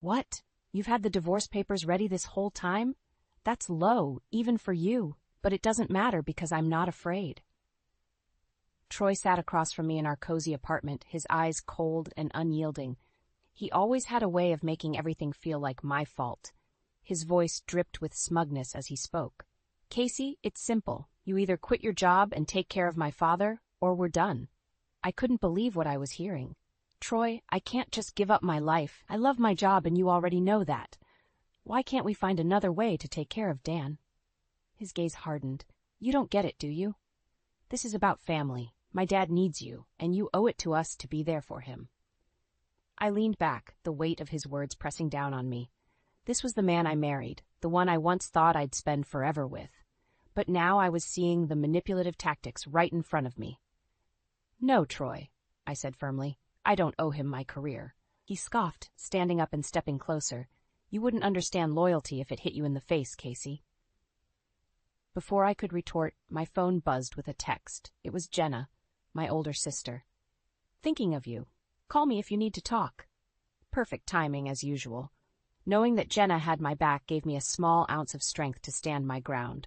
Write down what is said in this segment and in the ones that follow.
What? You've had the divorce papers ready this whole time? That's low, even for you, but it doesn't matter because I'm not afraid. Troy sat across from me in our cozy apartment, his eyes cold and unyielding. He always had a way of making everything feel like my fault. His voice dripped with smugness as he spoke. Casey, it's simple. You either quit your job and take care of my father, or we're done. I couldn't believe what I was hearing. Troy, I can't just give up my life. I love my job and you already know that. Why can't we find another way to take care of Dan? His gaze hardened. You don't get it, do you? This is about family. My dad needs you, and you owe it to us to be there for him. I leaned back, the weight of his words pressing down on me. This was the man I married, the one I once thought I'd spend forever with. But now I was seeing the manipulative tactics right in front of me. No, Troy, I said firmly. I don't owe him my career. He scoffed, standing up and stepping closer. You wouldn't understand loyalty if it hit you in the face, Casey. Before I could retort, my phone buzzed with a text. It was Jenna, my older sister. Thinking of you. Call me if you need to talk. Perfect timing, as usual. Knowing that Jenna had my back gave me a small ounce of strength to stand my ground.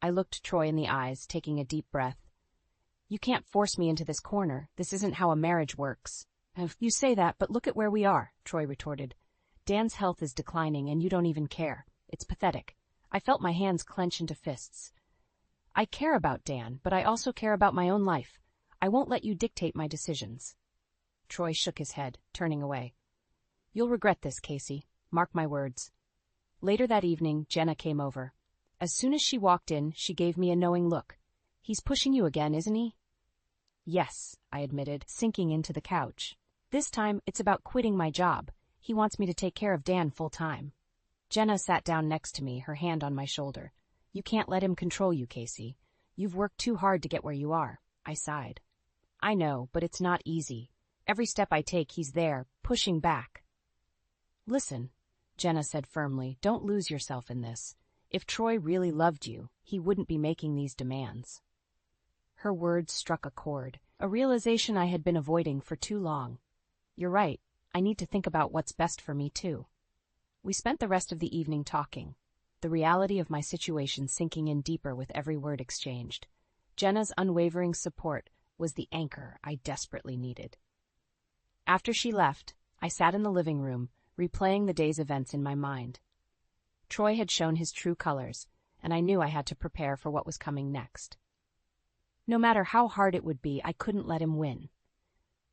I looked Troy in the eyes, taking a deep breath. You can't force me into this corner. This isn't how a marriage works. You say that, but look at where we are, Troy retorted. Dan's health is declining, and you don't even care. It's pathetic. I felt my hands clench into fists. I care about Dan, but I also care about my own life. I won't let you dictate my decisions. Troy shook his head, turning away. You'll regret this, Casey. Mark my words. Later that evening, Jenna came over. As soon as she walked in, she gave me a knowing look. He's pushing you again, isn't he? Yes, I admitted, sinking into the couch. This time, it's about quitting my job. He wants me to take care of Dan full-time. Jenna sat down next to me, her hand on my shoulder. You can't let him control you, Casey. You've worked too hard to get where you are. I sighed. I know, but it's not easy. Every step I take, he's there, pushing back. Listen, Jenna said firmly, don't lose yourself in this. If Troy really loved you, he wouldn't be making these demands. Her words struck a chord, a realization I had been avoiding for too long. You're right. I need to think about what's best for me, too. We spent the rest of the evening talking, the reality of my situation sinking in deeper with every word exchanged. Jenna's unwavering support was the anchor I desperately needed. After she left, I sat in the living room, replaying the day's events in my mind. Troy had shown his true colors, and I knew I had to prepare for what was coming next. No matter how hard it would be, I couldn't let him win.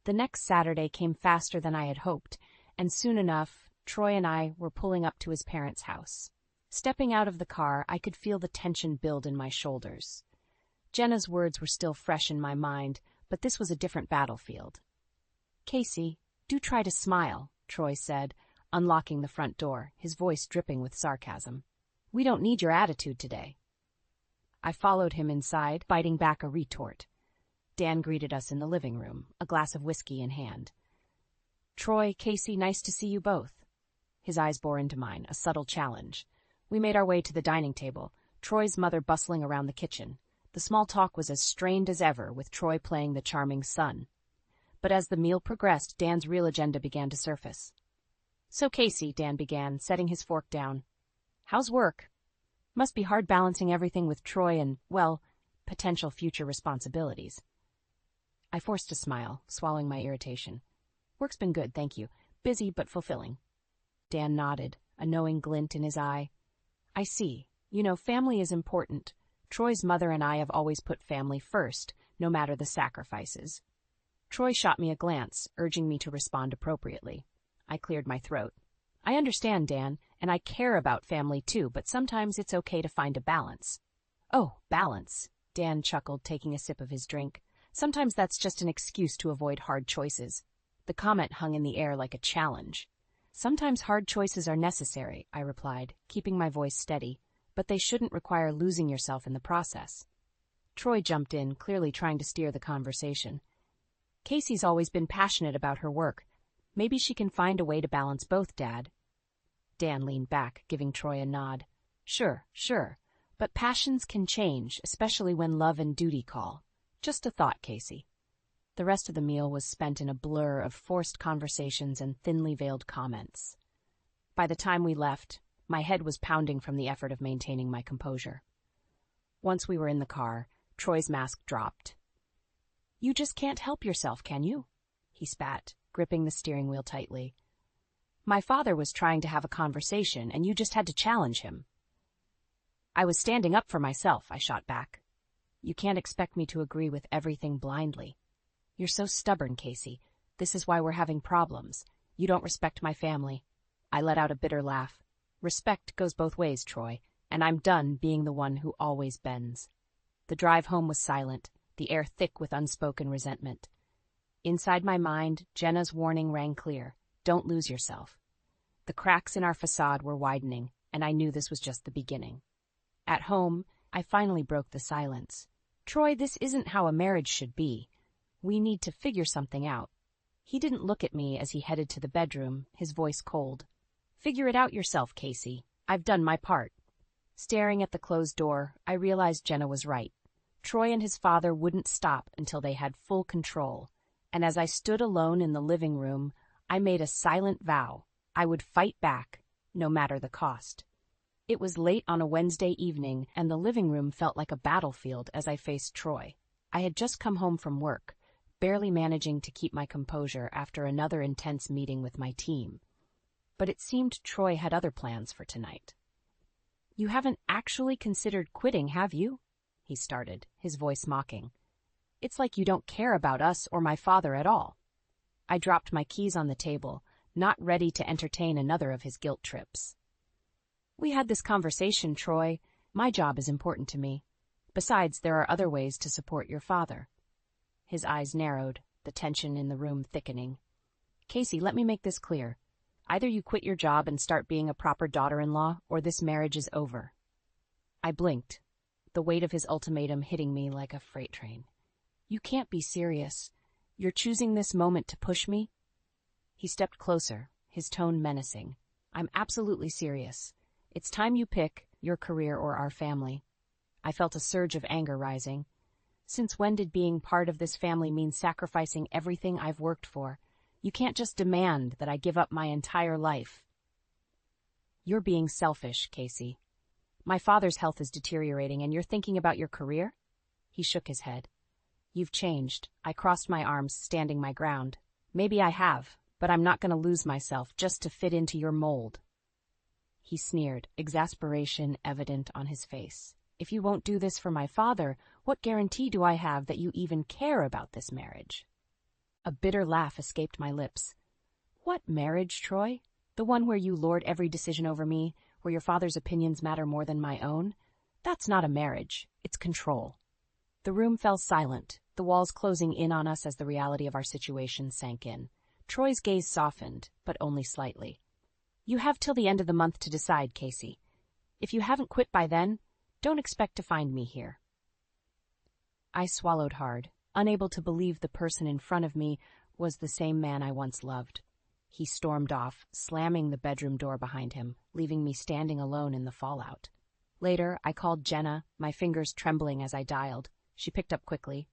The next Saturday came faster than I had hoped, and soon enough, Troy and I were pulling up to his parents' house. Stepping out of the car, I could feel the tension build in my shoulders. Jenna's words were still fresh in my mind, but this was a different battlefield. Casey, do try to smile, Troy said, unlocking the front door, his voice dripping with sarcasm. We don't need your attitude today. I followed him inside, biting back a retort. Dan greeted us in the living room, a glass of whiskey in hand. Troy, Casey, nice to see you both. His eyes bore into mine, a subtle challenge. We made our way to the dining table, Troy's mother bustling around the kitchen. The small talk was as strained as ever, with Troy playing the charming son. But as the meal progressed, Dan's real agenda began to surface. So Casey, Dan began, setting his fork down. How's work? Must be hard balancing everything with Troy and, well, potential future responsibilities. I forced a smile, swallowing my irritation. Work's been good, thank you. Busy but fulfilling. Dan nodded, a knowing glint in his eye. I see. You know, family is important. Troy's mother and I have always put family first, no matter the sacrifices. Troy shot me a glance, urging me to respond appropriately. I cleared my throat. I understand, Dan, and I care about family too, but sometimes it's okay to find a balance. Oh, balance, Dan chuckled, taking a sip of his drink. Sometimes that's just an excuse to avoid hard choices. The comment hung in the air like a challenge. Sometimes hard choices are necessary, I replied, keeping my voice steady, but they shouldn't require losing yourself in the process. Troy jumped in, clearly trying to steer the conversation. Casey's always been passionate about her work. Maybe she can find a way to balance both, Dad. Dan leaned back, giving Troy a nod. Sure, but passions can change, especially when love and duty call. Just a thought, Casey. The rest of the meal was spent in a blur of forced conversations and thinly veiled comments. By the time we left, my head was pounding from the effort of maintaining my composure. Once we were in the car, Troy's mask dropped. "You just can't help yourself, can you?" he spat, gripping the steering wheel tightly. "My father was trying to have a conversation, and you just had to challenge him." "I was standing up for myself," I shot back. "You can't expect me to agree with everything blindly. You're so stubborn, Casey. This is why we're having problems. You don't respect my family." I let out a bitter laugh. "Respect goes both ways, Troy, and I'm done being the one who always bends." The drive home was silent, the air thick with unspoken resentment. Inside my mind, Jenna's warning rang clear: don't lose yourself. The cracks in our facade were widening, and I knew this was just the beginning. At home, I finally broke the silence. "Troy, this isn't how a marriage should be. We need to figure something out." He didn't look at me as he headed to the bedroom, his voice cold. "Figure it out yourself, Casey. I've done my part." Staring at the closed door, I realized Jenna was right. Troy and his father wouldn't stop until they had full control, and as I stood alone in the living room, I made a silent vow: I would fight back, no matter the cost. It was late on a Wednesday evening, and the living room felt like a battlefield as I faced Troy. I had just come home from work, barely managing to keep my composure after another intense meeting with my team. But it seemed Troy had other plans for tonight. "You haven't actually considered quitting, have you?" he started, his voice mocking. "It's like you don't care about us or my father at all." I dropped my keys on the table, not ready to entertain another of his guilt trips. "We had this conversation, Troy. My job is important to me. Besides, there are other ways to support your father." His eyes narrowed, the tension in the room thickening. "Casey, let me make this clear. Either you quit your job and start being a proper daughter-in-law, or this marriage is over." I blinked, the weight of his ultimatum hitting me like a freight train. "You can't be serious. You're choosing this moment to push me?" He stepped closer, his tone menacing. "I'm absolutely serious. It's time you pick your career or our family." I felt a surge of anger rising. Since when did being part of this family mean sacrificing everything I've worked for? You can't just demand that I give up my entire life. "You're being selfish, Casey. My father's health is deteriorating, and you're thinking about your career?" He shook his head. "You've changed." I crossed my arms, standing my ground. "Maybe I have, but I'm not going to lose myself just to fit into your mold." He sneered, exasperation evident on his face. "If you won't do this for my father, what guarantee do I have that you even care about this marriage?" A bitter laugh escaped my lips. "What marriage, Troy? The one where you lord every decision over me, where your father's opinions matter more than my own? That's not a marriage. It's control." The room fell silent, the walls closing in on us as the reality of our situation sank in. Troy's gaze softened, but only slightly. "You have till the end of the month to decide, Casey. If you haven't quit by then, don't expect to find me here." I swallowed hard, unable to believe the person in front of me was the same man I once loved. He stormed off, slamming the bedroom door behind him, leaving me standing alone in the fallout. Later, I called Jenna, my fingers trembling as I dialed. She picked up quickly.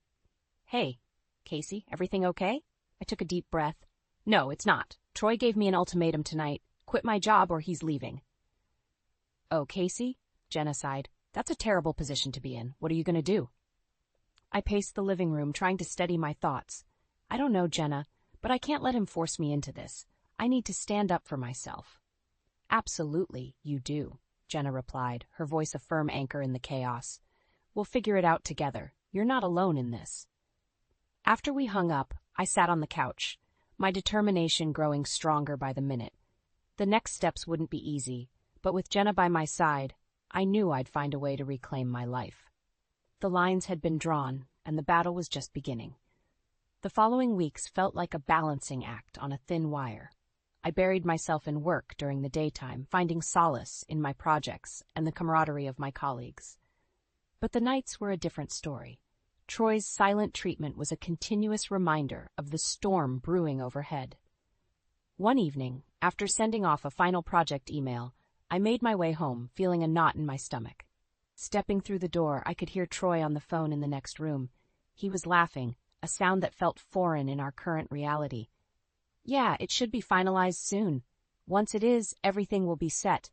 "Hey, Casey, everything okay?" I took a deep breath. "No, it's not. Troy gave me an ultimatum tonight. Quit my job or he's leaving." "Oh, Casey?" Jenna sighed. "That's a terrible position to be in. What are you going to do?" I paced the living room, trying to steady my thoughts. "I don't know, Jenna, but I can't let him force me into this. I need to stand up for myself." "Absolutely, you do," Jenna replied, her voice a firm anchor in the chaos. "We'll figure it out together. You're not alone in this." After we hung up, I sat on the couch, my determination growing stronger by the minute. The next steps wouldn't be easy, but with Jenna by my side, I knew I'd find a way to reclaim my life. The lines had been drawn, and the battle was just beginning. The following weeks felt like a balancing act on a thin wire. I buried myself in work during the daytime, finding solace in my projects and the camaraderie of my colleagues. But the nights were a different story. Troy's silent treatment was a continuous reminder of the storm brewing overhead. One evening, after sending off a final project email, I made my way home, feeling a knot in my stomach. Stepping through the door, I could hear Troy on the phone in the next room. He was laughing, a sound that felt foreign in our current reality. "Yeah, it should be finalized soon. Once it is, everything will be set.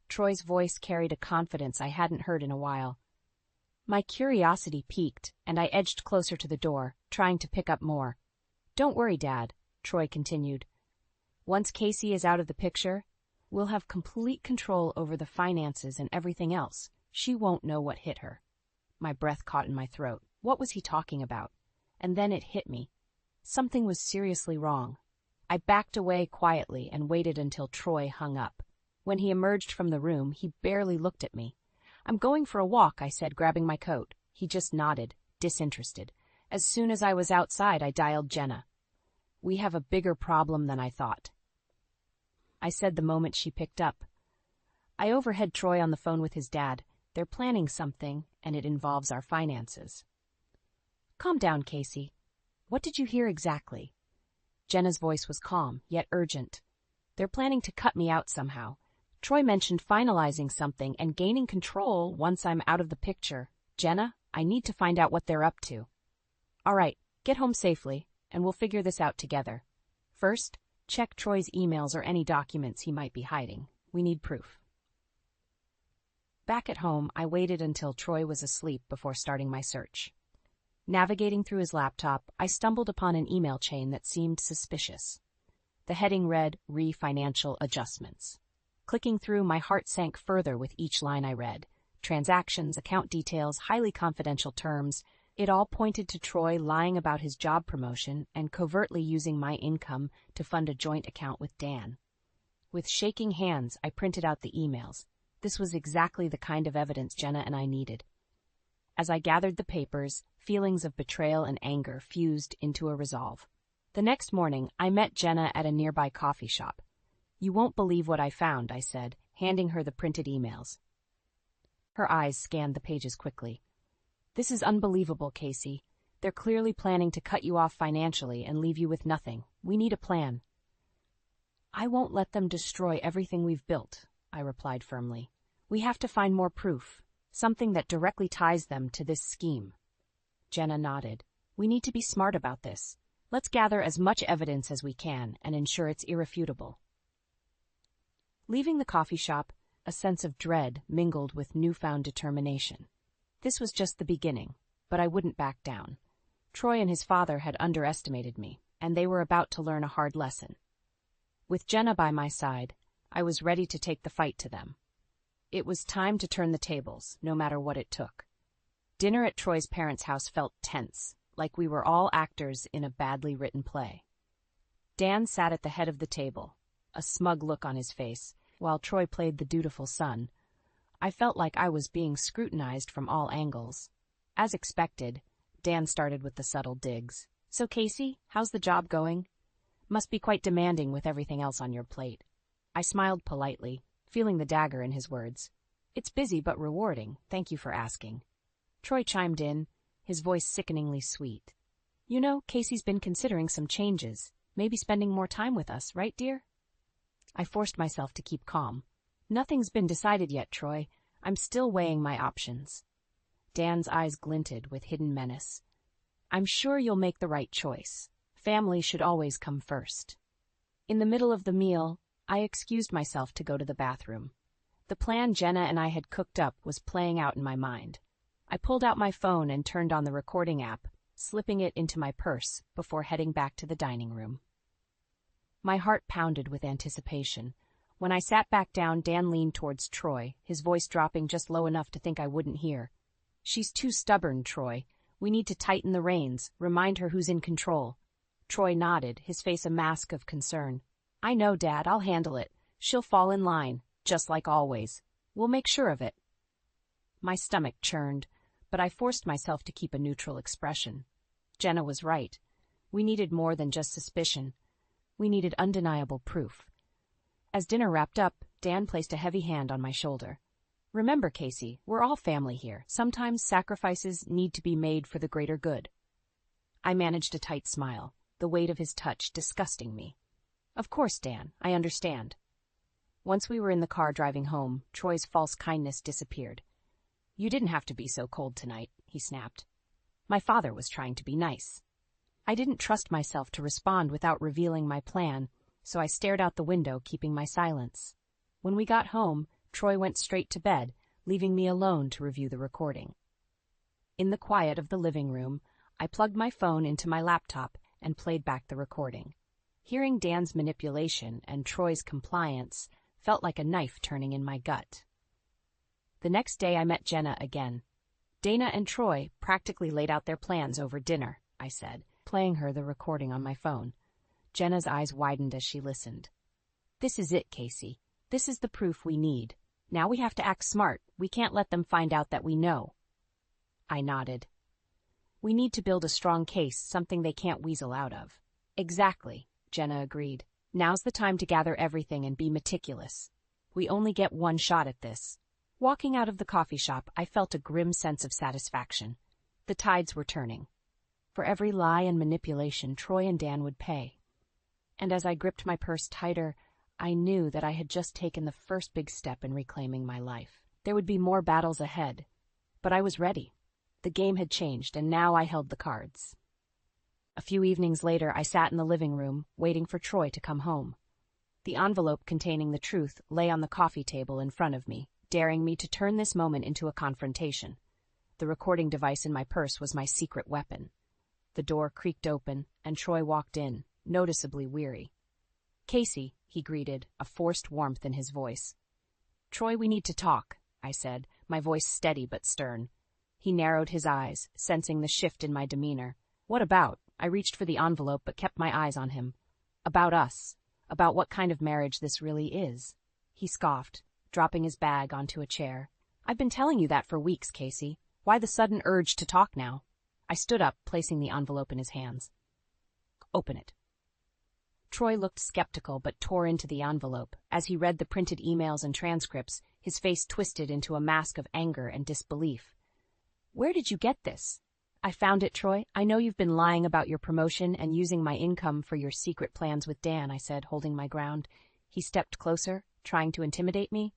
Troy's voice carried a confidence I hadn't heard in a while. My curiosity piqued, and I edged closer to the door, trying to pick up more. "Don't worry, Dad," Troy continued. "Once Casey is out of the picture, we'll have complete control over the finances and everything else. She won't know what hit her." My breath caught in my throat. What was he talking about? And then it hit me. Something was seriously wrong. I backed away quietly and waited until Troy hung up. When he emerged from the room, he barely looked at me. "I'm going for a walk," I said, grabbing my coat. He just nodded, disinterested. As soon as I was outside, I dialed Jenna. "We have a bigger problem than I thought," I said the moment she picked up. I overheard Troy on the phone with his dad. "They're planning something, and it involves our finances." "Calm down, Casey. What did you hear exactly?" Jenna's voice was calm, yet urgent. "They're planning to cut me out somehow. Troy mentioned finalizing something and gaining control once I'm out of the picture. Jenna, I need to find out what they're up to." "All right, get home safely, and we'll figure this out together. First, check Troy's emails or any documents he might be hiding. We need proof." Back at home, I waited until Troy was asleep before starting my search. Navigating through his laptop, I stumbled upon an email chain that seemed suspicious. The heading read, "Re-Financial Adjustments." Clicking through, my heart sank further with each line I read. Transactions, account details, highly confidential terms. It all pointed to Troy lying about his job promotion and covertly using my income to fund a joint account with Dan. With shaking hands, I printed out the emails. This was exactly the kind of evidence Jenna and I needed. As I gathered the papers, feelings of betrayal and anger fused into a resolve. The next morning, I met Jenna at a nearby coffee shop. "You won't believe what I found," I said, handing her the printed emails. Her eyes scanned the pages quickly. "This is unbelievable, Casey. They're clearly planning to cut you off financially and leave you with nothing. We need a plan." "I won't let them destroy everything we've built," I replied firmly. "We have to find more proof, something that directly ties them to this scheme." Jenna nodded. "We need to be smart about this. Let's gather as much evidence as we can and ensure it's irrefutable." Leaving the coffee shop, a sense of dread mingled with newfound determination. This was just the beginning, but I wouldn't back down. Troy and his father had underestimated me, and they were about to learn a hard lesson. With Jenna by my side, I was ready to take the fight to them. It was time to turn the tables, no matter what it took. Dinner at Troy's parents' house felt tense, like we were all actors in a badly written play. Dan sat at the head of the table, a smug look on his face, while Troy played the dutiful son. I felt like I was being scrutinized from all angles. As expected, Dan started with the subtle digs. "So, Casey, how's the job going? Must be quite demanding with everything else on your plate." I smiled politely, feeling the dagger in his words. "It's busy but rewarding, thank you for asking." Troy chimed in, his voice sickeningly sweet. "You know, Casey's been considering some changes, maybe spending more time with us, right, dear?" I forced myself to keep calm. "Nothing's been decided yet, Troy. I'm still weighing my options." Dan's eyes glinted with hidden menace. "I'm sure you'll make the right choice. Family should always come first." In the middle of the meal, I excused myself to go to the bathroom. The plan Jenna and I had cooked up was playing out in my mind. I pulled out my phone and turned on the recording app, slipping it into my purse before heading back to the dining room. My heart pounded with anticipation. When I sat back down, Dan leaned towards Troy, his voice dropping just low enough to think I wouldn't hear. "She's too stubborn, Troy. We need to tighten the reins, remind her who's in control." Troy nodded, his face a mask of concern. "I know, Dad, I'll handle it. She'll fall in line, just like always. We'll make sure of it." My stomach churned, but I forced myself to keep a neutral expression. Jenna was right. We needed more than just suspicion. We needed undeniable proof. As dinner wrapped up, Dan placed a heavy hand on my shoulder. "Remember, Casey, we're all family here. Sometimes sacrifices need to be made for the greater good." I managed a tight smile, the weight of his touch disgusting me. "Of course, Dan, I understand." Once we were in the car driving home, Troy's false kindness disappeared. "You didn't have to be so cold tonight," he snapped. "My father was trying to be nice." I didn't trust myself to respond without revealing my plan, so I stared out the window, keeping my silence. When we got home, Troy went straight to bed, leaving me alone to review the recording. In the quiet of the living room, I plugged my phone into my laptop and played back the recording. Hearing Dan's manipulation and Troy's compliance felt like a knife turning in my gut. The next day I met Jenna again. Dana and Troy practically laid out their plans over dinner, I said, playing her the recording on my phone. Jenna's eyes widened as she listened. This is it, Casey. This is the proof we need. Now we have to act smart. We can't let them find out that we know. I nodded. We need to build a strong case, something they can't weasel out of. Exactly, Jenna agreed. Now's the time to gather everything and be meticulous. We only get one shot at this. Walking out of the coffee shop, I felt a grim sense of satisfaction. The tides were turning. For every lie and manipulation, Troy and Dan would pay. And as I gripped my purse tighter, I knew that I had just taken the first big step in reclaiming my life. There would be more battles ahead, but I was ready. The game had changed, and now I held the cards. A few evenings later, I sat in the living room, waiting for Troy to come home. The envelope containing the truth lay on the coffee table in front of me, daring me to turn this moment into a confrontation. The recording device in my purse was my secret weapon. The door creaked open, and Troy walked in, noticeably weary. Casey, he greeted, a forced warmth in his voice. Troy, we need to talk, I said, my voice steady but stern. He narrowed his eyes, sensing the shift in my demeanor. What about? I reached for the envelope but kept my eyes on him. About us. About what kind of marriage this really is. He scoffed, dropping his bag onto a chair. I've been telling you that for weeks, Casey. Why the sudden urge to talk now? I stood up, placing the envelope in his hands. Open it. Troy looked skeptical but tore into the envelope. As he read the printed emails and transcripts, his face twisted into a mask of anger and disbelief. Where did you get this? I found it, Troy. I know you've been lying about your promotion and using my income for your secret plans with Dan, I said, holding my ground. He stepped closer, trying to intimidate me.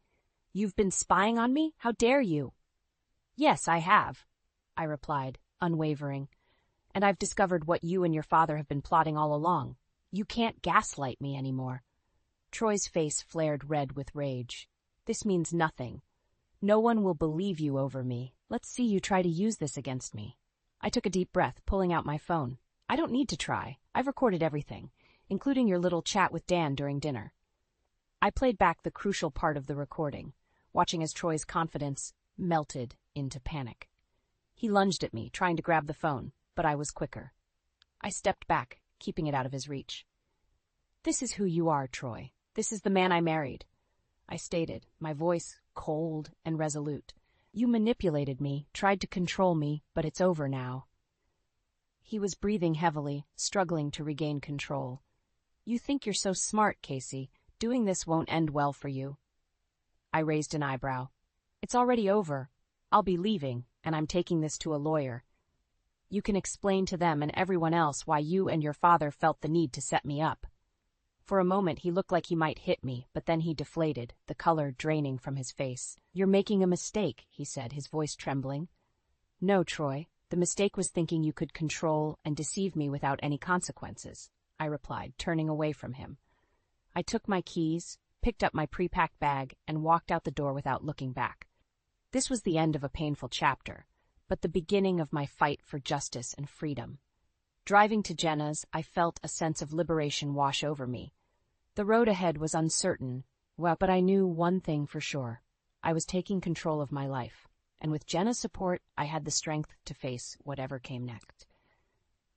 You've been spying on me? How dare you? Yes, I have, I replied, unwavering. And I've discovered what you and your father have been plotting all along. You can't gaslight me anymore. Troy's face flared red with rage. This means nothing. No one will believe you over me. Let's see you try to use this against me. I took a deep breath, pulling out my phone. I don't need to try. I've recorded everything, including your little chat with Dan during dinner. I played back the crucial part of the recording, watching as Troy's confidence melted into panic. He lunged at me, trying to grab the phone, but I was quicker. I stepped back, keeping it out of his reach. This is who you are, Troy. This is the man I married, I stated, my voice cold and resolute. You manipulated me, tried to control me, but it's over now. He was breathing heavily, struggling to regain control. You think you're so smart, Casey. Doing this won't end well for you. I raised an eyebrow. It's already over. I'll be leaving, and I'm taking this to a lawyer. You can explain to them and everyone else why you and your father felt the need to set me up. For a moment, he looked like he might hit me, but then he deflated, the color draining from his face. You're making a mistake, he said, his voice trembling. No, Troy. The mistake was thinking you could control and deceive me without any consequences, I replied, turning away from him. I took my keys, picked up my pre-packed bag, and walked out the door without looking back. This was the end of a painful chapter, but the beginning of my fight for justice and freedom. Driving to Jenna's, I felt a sense of liberation wash over me. The road ahead was uncertain, but I knew one thing for sure. I was taking control of my life, and with Jenna's support, I had the strength to face whatever came next.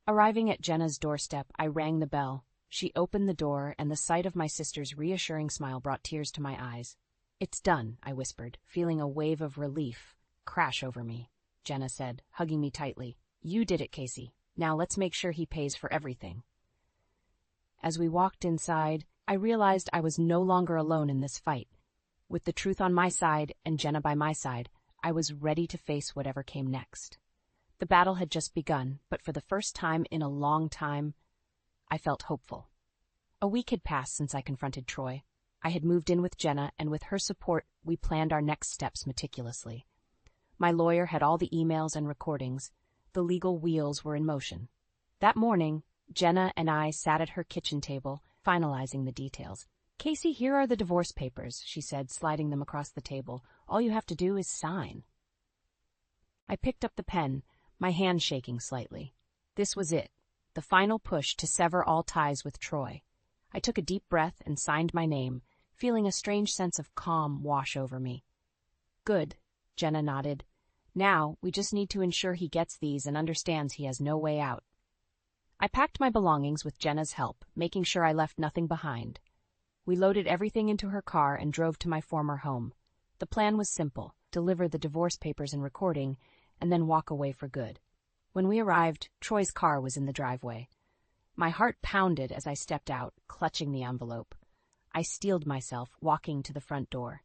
Arriving at Jenna's doorstep, I rang the bell. She opened the door, and the sight of my sister's reassuring smile brought tears to my eyes. It's done, I whispered, feeling a wave of relief crash over me. Jenna said, hugging me tightly. You did it, Casey. Now let's make sure he pays for everything. As we walked inside, I realized I was no longer alone in this fight. With the truth on my side and Jenna by my side, I was ready to face whatever came next. The battle had just begun, but for the first time in a long time, I felt hopeful. A week had passed since I confronted Troy. I had moved in with Jenna, and with her support, we planned our next steps meticulously. My lawyer had all the emails and recordings. The legal wheels were in motion. That morning, Jenna and I sat at her kitchen table, finalizing the details. "Casey, here are the divorce papers," she said, sliding them across the table. "All you have to do is sign." I picked up the pen, my hand shaking slightly. This was it, the final push to sever all ties with Troy. I took a deep breath and signed my name, feeling a strange sense of calm wash over me. "Good," Jenna nodded. "Now, we just need to ensure he gets these and understands he has no way out." I packed my belongings with Jenna's help, making sure I left nothing behind. We loaded everything into her car and drove to my former home. The plan was simple: deliver the divorce papers and recording, and then walk away for good. When we arrived, Troy's car was in the driveway. My heart pounded as I stepped out, clutching the envelope. I steeled myself, walking to the front door.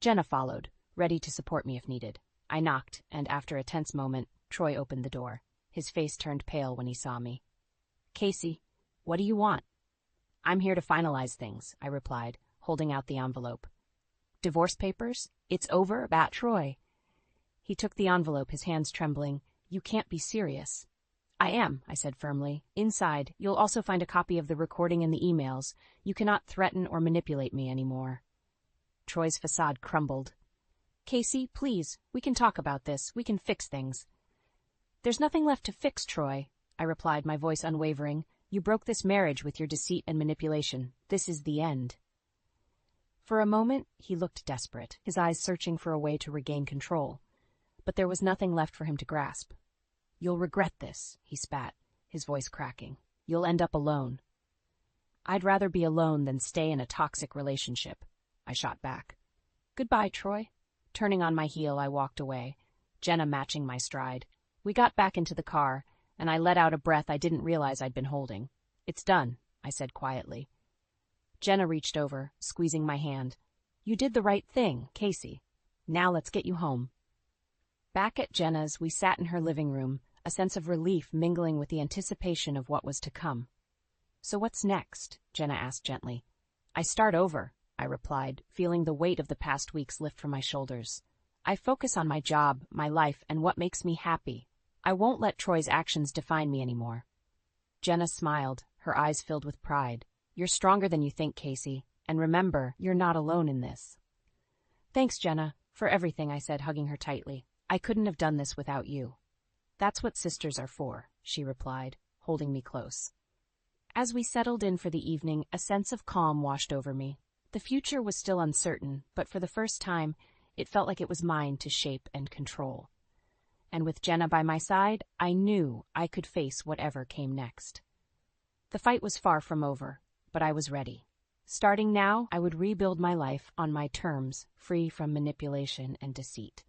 Jenna followed, ready to support me if needed. I knocked, and after a tense moment, Troy opened the door. His face turned pale when he saw me. "Casey, what do you want?" "I'm here to finalize things," I replied, holding out the envelope. "Divorce papers? It's over about Troy." He took the envelope, his hands trembling. "You can't be serious." "I am," I said firmly. "Inside, you'll also find a copy of the recording and the emails. You cannot threaten or manipulate me anymore." Troy's facade crumbled. "Casey, please, we can talk about this. We can fix things." "There's nothing left to fix, Troy," I replied, my voice unwavering. "You broke this marriage with your deceit and manipulation. This is the end." For a moment, he looked desperate, his eyes searching for a way to regain control. But there was nothing left for him to grasp. "You'll regret this," he spat, his voice cracking. "You'll end up alone." "I'd rather be alone than stay in a toxic relationship," I shot back. "Goodbye, Troy." Turning on my heel, I walked away, Jenna matching my stride. We got back into the car, and I let out a breath I didn't realize I'd been holding. "It's done," I said quietly. Jenna reached over, squeezing my hand. "You did the right thing, Casey. Now let's get you home." Back at Jenna's, we sat in her living room, a sense of relief mingling with the anticipation of what was to come. "So what's next?" Jenna asked gently. "I start over," I replied, feeling the weight of the past weeks lift from my shoulders. "I focus on my job, my life, and what makes me happy. I won't let Troy's actions define me anymore." Jenna smiled, her eyes filled with pride. "You're stronger than you think, Casey, and remember, you're not alone in this." "Thanks, Jenna, for everything," I said, hugging her tightly. "I couldn't have done this without you." "That's what sisters are for," she replied, holding me close. As we settled in for the evening, a sense of calm washed over me. The future was still uncertain, but for the first time, it felt like it was mine to shape and control. And with Jenna by my side, I knew I could face whatever came next. The fight was far from over, but I was ready. Starting now, I would rebuild my life on my terms, free from manipulation and deceit.